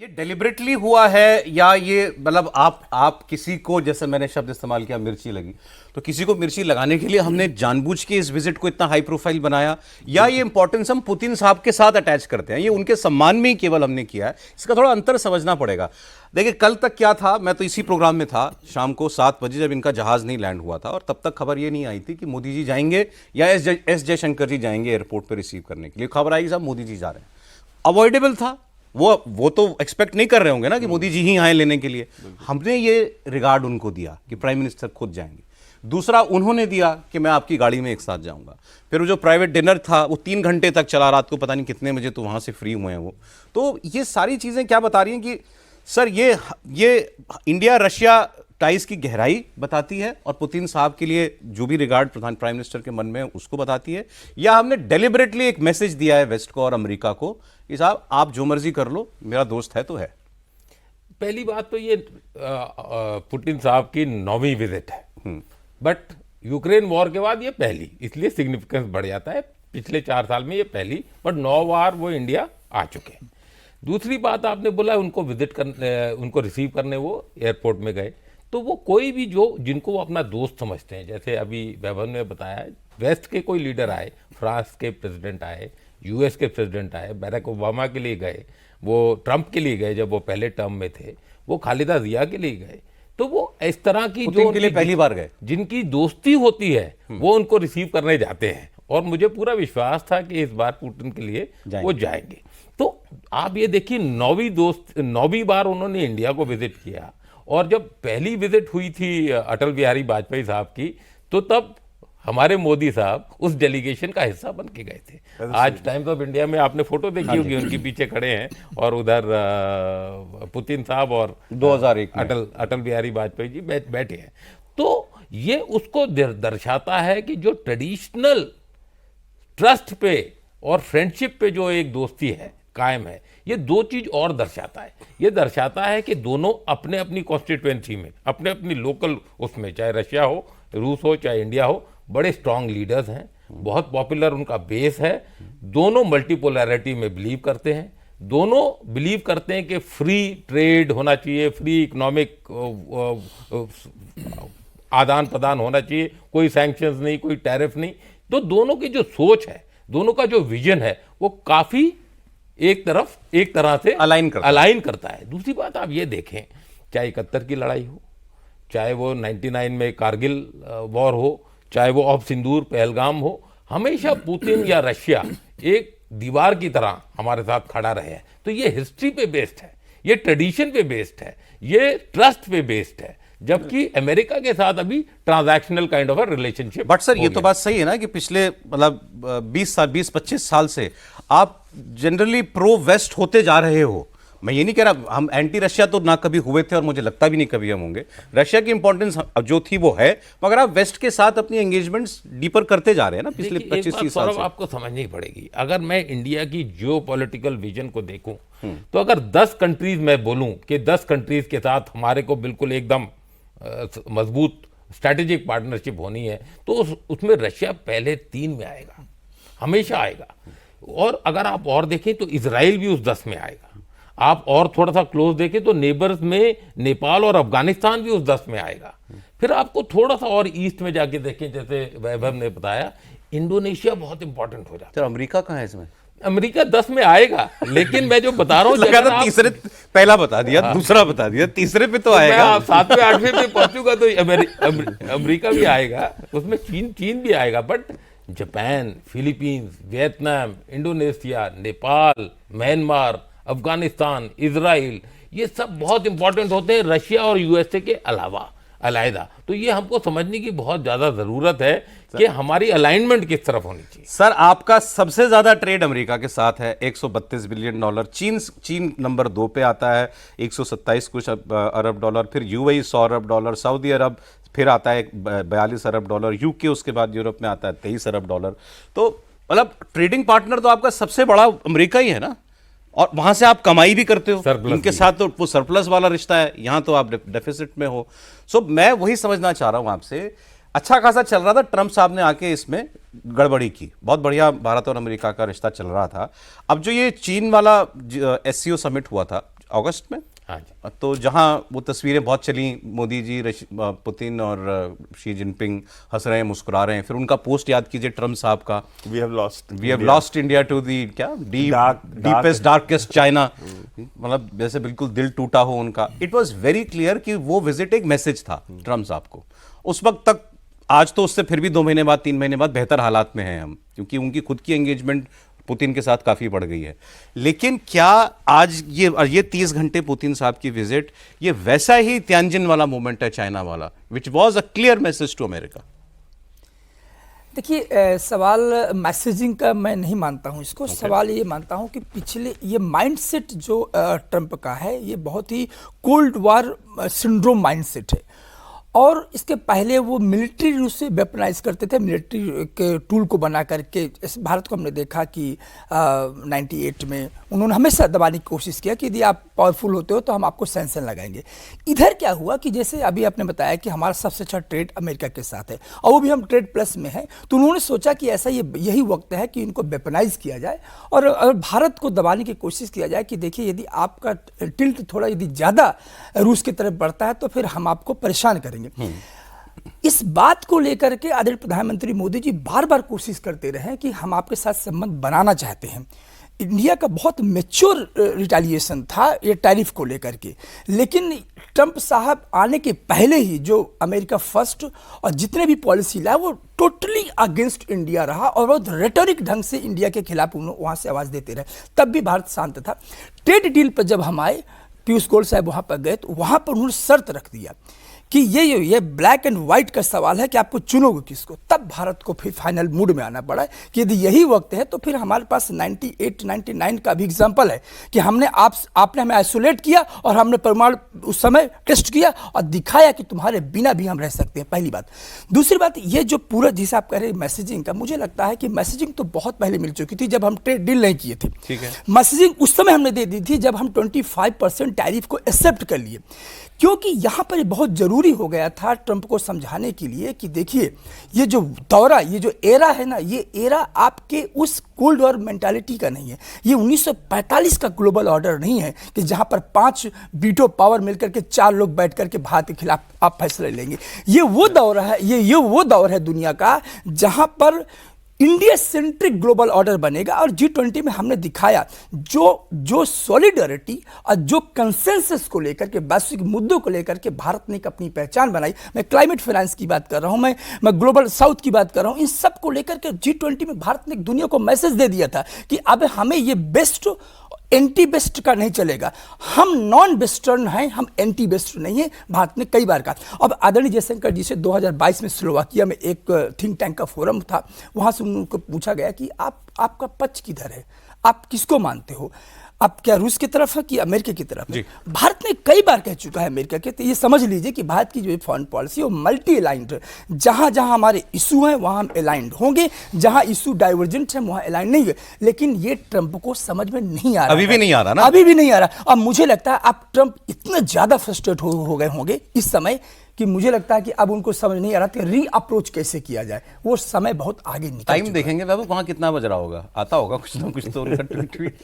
ये डेलिबरेटली हुआ है या ये मतलब आप किसी को, जैसे मैंने शब्द इस्तेमाल किया मिर्ची लगी, तो किसी को मिर्ची लगाने के लिए हमने जानबूझ के इस विजिट को इतना हाई प्रोफाइल बनाया, या ये इंपॉर्टेंस हम पुतिन साहब के साथ अटैच करते हैं, ये उनके सम्मान में ही केवल हमने किया है? इसका थोड़ा अंतर समझना पड़ेगा। देखिए कल तक क्या था, मैं तो इसी प्रोग्राम में था शाम को 7 बजे जब इनका जहाज नहीं लैंड हुआ था, और तब तक खबर ये नहीं आई थी कि मोदी जी जाएंगे या एस जयशंकर जी जाएंगे एयरपोर्ट पर रिसीव करने के लिए। खबर आई साहब मोदी जी जा रहे हैं, अवॉइडेबल था। वो तो एक्सपेक्ट नहीं कर रहे होंगे ना कि मोदी जी ही आए लेने के लिए। हमने ये रिगार्ड उनको दिया कि प्राइम मिनिस्टर खुद जाएंगे। दूसरा उन्होंने दिया कि मैं आपकी गाड़ी में एक साथ जाऊंगा। फिर वो जो प्राइवेट डिनर था वो 3 घंटे तक चला, रात को पता नहीं कितने बजे तो वहां से फ्री हुए हैं वो। तो ये सारी चीजें क्या बता रही हैं कि सर ये इंडिया रशिया टाइज की गहराई बताती है, और पुतिन साहब के लिए जो भी रिगार्ड प्राइम मिनिस्टर के मन में है उसको बताती है, या हमने डेलिबरेटली एक मैसेज दिया है वेस्ट को और अमेरिका को कि साहब आप जो मर्जी कर लो, मेरा दोस्त है तो है। पहली बात तो ये पुतिन साहब की 9वीं विजिट है, बट यूक्रेन वॉर के बाद ये पहली, इसलिए सिग्निफिकेंस बढ़ जाता है। पिछले 4 साल में ये पहली, बट 9 बार वो इंडिया आ चुके हैं। दूसरी बात आपने बोला उनको विजिट करने, उनको रिसीव करने वो एयरपोर्ट में गए, तो वो कोई भी जिनको वो अपना दोस्त समझते हैं, जैसे अभी वैभव ने बताया वेस्ट के कोई लीडर आए, फ्रांस के प्रेसिडेंट आए, यूएस के प्रेसिडेंट आए, बैरक ओबामा के लिए गए, वो ट्रंप के लिए गए जब वो पहले टर्म में थे, वो खालिदा जिया के लिए गए। तो वो इस तरह की जो के लिए पहली बार गए, जिनकी दोस्ती होती है वो उनको रिसीव करने जाते हैं, और मुझे पूरा विश्वास था कि इस बार पुतिन के लिए वो जाएंगे। तो आप ये देखिए 9वीं बार उन्होंने इंडिया को विजिट किया, और जब पहली विजिट हुई थी अटल बिहारी वाजपेयी साहब की, तो तब हमारे मोदी साहब उस डेलीगेशन का हिस्सा बन के गए थे। आज टाइम्स ऑफ इंडिया में आपने फोटो देखी होगी, उनके पीछे खड़े हैं, और उधर पुतिन साहब और 2001 अटल बिहारी वाजपेयी जी बैठे हैं। तो ये उसको दर्शाता है कि जो ट्रेडिशनल ट्रस्ट पे और फ्रेंडशिप पे जो एक दोस्ती है कायम है, ये 2 चीज और दर्शाता है। ये दर्शाता है कि दोनों अपने अपनी कॉन्स्टिट्यूएंसी में, अपने अपनी लोकल उसमें, चाहे रशिया हो, रूस हो, चाहे इंडिया हो, बड़े स्ट्रांग लीडर्स हैं, बहुत पॉपुलर उनका बेस है। दोनों मल्टीपोलैरिटी में बिलीव करते हैं, दोनों बिलीव करते हैं कि फ्री ट्रेड होना चाहिए, फ्री इकोनॉमिक आदान प्रदान होना चाहिए, कोई सैंक्शंस नहीं, कोई टैरिफ नहीं। तो दोनों की जो सोच है, दोनों का जो विजन है, वो काफी एक तरह से अलाइन करता है। दूसरी बात आप ये देखें, चाहे 71 की लड़ाई हो, चाहे वो 99 में कारगिल वॉर हो, चाहे वो ऑफ सिंदूर पहलगाम हो, हमेशा पुतिन या रशिया एक दीवार की तरह हमारे साथ खड़ा रहे हैं। तो ये हिस्ट्री पे बेस्ड है, ये ट्रेडिशन पे बेस्ड है, ये ट्रस्ट पे बेस्ड है, जबकि अमेरिका के साथ अभी transactional kind of a relationship. But sir ये तो बात सही है ना कि पिछले मतलब 20-25 साल से आप जनरली प्रो वेस्ट होते जा रहे हो। मैं ये नहीं कह रहा हम एंटी रशिया तो ना कभी हुए थे, और मुझे लगता भी नहीं कभी हम होंगे। रशिया की इंपॉर्टेंस जो थी वो है, मगर आप वेस्ट के साथ अपनी एंगेजमेंट्स डीपर करते जा रहे हैं ना पिछले 25-30 साल से। आपको समझनी पड़ेगी, अगर मैं इंडिया की जियोपॉलिटिकल विजन को देखूं, तो अगर 10 कंट्रीज मैं बोलूं कि 10 कंट्रीज के साथ हमारे को बिल्कुल एकदम मजबूत स्ट्रैटेजिक पार्टनरशिप होनी है, तो उसमें रशिया पहले 3 में आएगा, हमेशा आएगा। और अगर आप और देखें तो इजराइल भी उस 10 में आएगा। आप और थोड़ा सा क्लोज देखें तो नेबर्स में नेपाल और अफगानिस्तान भी उस 10 में आएगा। फिर आपको थोड़ा सा और ईस्ट में जाके देखें, जैसे वैभव ने बताया, इंडोनेशिया बहुत इंपॉर्टेंट हो जाता है। अमेरिका कहाँ है इसमें? अमेरिका 10 में आएगा, लेकिन मैं जो बता रहा हूँ तीसरे, पहला बता दिया, दूसरा बता दिया, तीसरे पे तो आएगा। 7वें 8वें पे पहुंचूंगा तो अमेरिका भी आएगा, उसमें चीन भी आएगा, but Japan, Philippines, Vietnam, Indonesia, Nepal, Myanmar, Afghanistan, Israel, ये सब बहुत इंपॉर्टेंट होते हैं रशिया और यूएसए के अलावा अलहदा। तो ये हमको समझने की बहुत ज्यादा जरूरत है कि हमारी अलाइनमेंट किस तरफ होनी चाहिए। सर आपका सबसे ज्यादा ट्रेड अमेरिका के साथ है, $132 बिलियन। चीन नंबर 2 पे आता है, 127 कुछ अरब डॉलर। फिर यूएई $100 अरब, सऊदी अरब फिर आता है $42 अरब, यूके उसके बाद यूरोप में आता है $23 अरब। तो मतलब ट्रेडिंग पार्टनर तो आपका सबसे बड़ा अमेरिका ही है ना, और वहां से आप कमाई भी करते हो, उनके साथ तो वो सरप्लस वाला रिश्ता है, यहां तो आप डेफिसिट में हो। सो मैं वही समझना चाह रहा हूं आपसे, अच्छा खासा चल रहा था, ट्रंप साहब ने आके इसमें गड़बड़ी की, बहुत बढ़िया भारत और अमेरिका का रिश्ता चल रहा था। अब जो ये चीन वाला एससीओ समिट हुआ था, अगस्त में। हाँ जी। तो जहां वो तस्वीरें बहुत चली, मोदी जी, पुतिन और शी जिनपिंग हंस रहे हैं, मुस्कुरा रहे हैं। फिर उनका पोस्ट याद कीजिए ट्रम्प साहब का, we have lost India to the क्या डीपेस्ट डार्केस्ट चाइना, मतलब जैसे बिल्कुल दिल टूटा हो उनका। इट वाज वेरी क्लियर कि वो विजिट एक मैसेज था ट्रम्प साहब को उस वक्त तक। आज तो उससे फिर भी 2 महीने बाद 3 महीने बाद बेहतर हालात में हैं हम, क्योंकि उनकी खुद की एंगेजमेंट पुतिन के साथ काफी बढ़ गई है। लेकिन क्या आज ये 30 घंटे पुतिन साहब की विजिट ये वैसा ही त्यानजिन वाला मोमेंट है चाइना वाला, which was a clear message to America? देखिए, सवाल मैसेजिंग का मैं नहीं मानता हूं इसको। सवाल ये मानता हूं कि पिछले ये माइंडसेट जो ट्रंप का है, ये बहुत ही कोल्ड वॉर सिंड्रोम माइंडसेट है। और इसके पहले वो मिलिट्री रूप से वेपनाइज करते थे, मिलिट्री के टूल को बना करके। इस भारत को हमने देखा कि 98 में उन्होंने हमेशा दबाने की कोशिश किया कि यदि आप पावरफुल होते हो तो हम आपको सैंक्शन लगाएंगे। इधर क्या हुआ कि जैसे अभी आपने बताया कि हमारा सबसे अच्छा ट्रेड अमेरिका के साथ है और वो भी हम ट्रेड प्लस में हैं, तो उन्होंने सोचा कि ऐसा यही वक्त है कि इनको वेपनाइज किया जाए और भारत को दबाने की कोशिश किया जाए कि देखिए यदि आपका टिल्ट थोड़ा यदि ज़्यादा रूस की तरफ बढ़ता है तो फिर हम आपको परेशान करेंगे। इस बात को लेकर के आदरणीय प्रधानमंत्री मोदी जी बार बार कोशिश करते रहे कि हम आपके साथ संबंध बनाना चाहते हैं। इंडिया का बहुत मैच्योर रिटेलिएशन था ये टैरिफ को लेकर के, लेकिन ट्रंप साहब आने के पहले ही जो अमेरिका फर्स्ट और जितने भी पॉलिसी लाए वो टोटली अगेंस्ट इंडिया रहा और बहुत रेटोरिक ढंग से इंडिया के खिलाफ उन्होंने वहाँ से आवाज़ देते रहे। तब भी भारत शांत था। ट्रेड डील पर जब हम आए, पीयूष गोयल साहब वहाँ पर गए तो वहाँ पर उन्होंने शर्त रख दिया कि ये ब्लैक एंड व्हाइट का सवाल है कि आपको चुनोगे किसको। तब भारत को फिर फाइनल मूड में आना पड़ा कि यदि यही वक्त है तो फिर हमारे पास 98-99 का भी एग्जांपल है कि आपने हमें आइसोलेट किया और हमने परमाणु उस समय टेस्ट किया और दिखाया कि तुम्हारे बिना भी हम रह सकते हैं। पहली बात। दूसरी बात, ये जो पूरा जिसे आप कह रहे हैं मैसेजिंग का, मुझे लगता है कि मैसेजिंग तो बहुत पहले मिल चुकी थी जब हम ट्रेड डील नहीं किए थे। ठीक है, मैसेजिंग उस समय हमने दे दी थी जब हम 25% टैरिफ को एक्सेप्ट कर लिए, क्योंकि यहाँ पर बहुत जरूरी हो गया था ट्रंप को समझाने के लिए कि देखिए ये जो दौरा, ये जो एरा है ना, ये एरा आपके उस कोल्ड वॉर मेंटालिटी का नहीं है। ये 1945 का ग्लोबल ऑर्डर नहीं है कि जहाँ पर 5 वीटो पावर मिलकर के 4 लोग बैठ करके भारत के खिलाफ आप फैसले लेंगे। ये वो दौर है, ये वो दौर है दुनिया का जहाँ पर इंडिया सेंट्रिक ग्लोबल ऑर्डर बनेगा। और G20 में हमने दिखाया जो सॉलिडरिटी और जो कंसेंसस को लेकर के, वैश्विक मुद्दों को लेकर के भारत ने एक अपनी पहचान बनाई। मैं क्लाइमेट फाइनेंस की बात कर रहा हूं, मैं ग्लोबल साउथ की बात कर रहा हूं। इन सब को लेकर के G20 में भारत ने दुनिया को मैसेज दे दिया था कि अब हमें ये बेस्ट एंटी बेस्ट का नहीं चलेगा। हम नॉन वेस्टर्न हैं, हम एंटी वेस्ट नहीं है, भारत ने कई बार कहा। अब आदरणीय जयशंकर जी से 2022 में स्लोवाकिया में एक थिंक टैंक का फोरम था, वहां से उनको पूछा गया कि आपका पक्ष किधर है, आप किसको मानते हो, आप क्या रूस की तरफ है कि अमेरिका की तरफ है? भारत ने कई बार कह चुका है अमेरिका के, तो ये समझ लीजिए कि भारत की जो फॉरेन पॉलिसी वो मल्टी अलाइंड है। जहां जहां हमारे इशू हैं वहां हम अलाइंड होंगे, जहां इशू डाइवर्जेंट है वहां अलाइंड नहीं है। लेकिन ये ट्रंप को समझ में नहीं आ रहा, अभी भी नहीं आ रहा ना, अभी भी नहीं आ रहा। अब मुझे लगता है अब ट्रंप इतना ज्यादा फ्रस्ट्रेट हो गए होंगे इस समय कि मुझे लगता है कि अब उनको समझ नहीं आ रहा कि री अप्रोच कैसे किया जाए। वो समय बहुत आगे निकल टाइम देखेंगे बाबू, वहां कितना बज रहा होगा, आता होगा कुछ ना कुछ तो उनका ट्वीट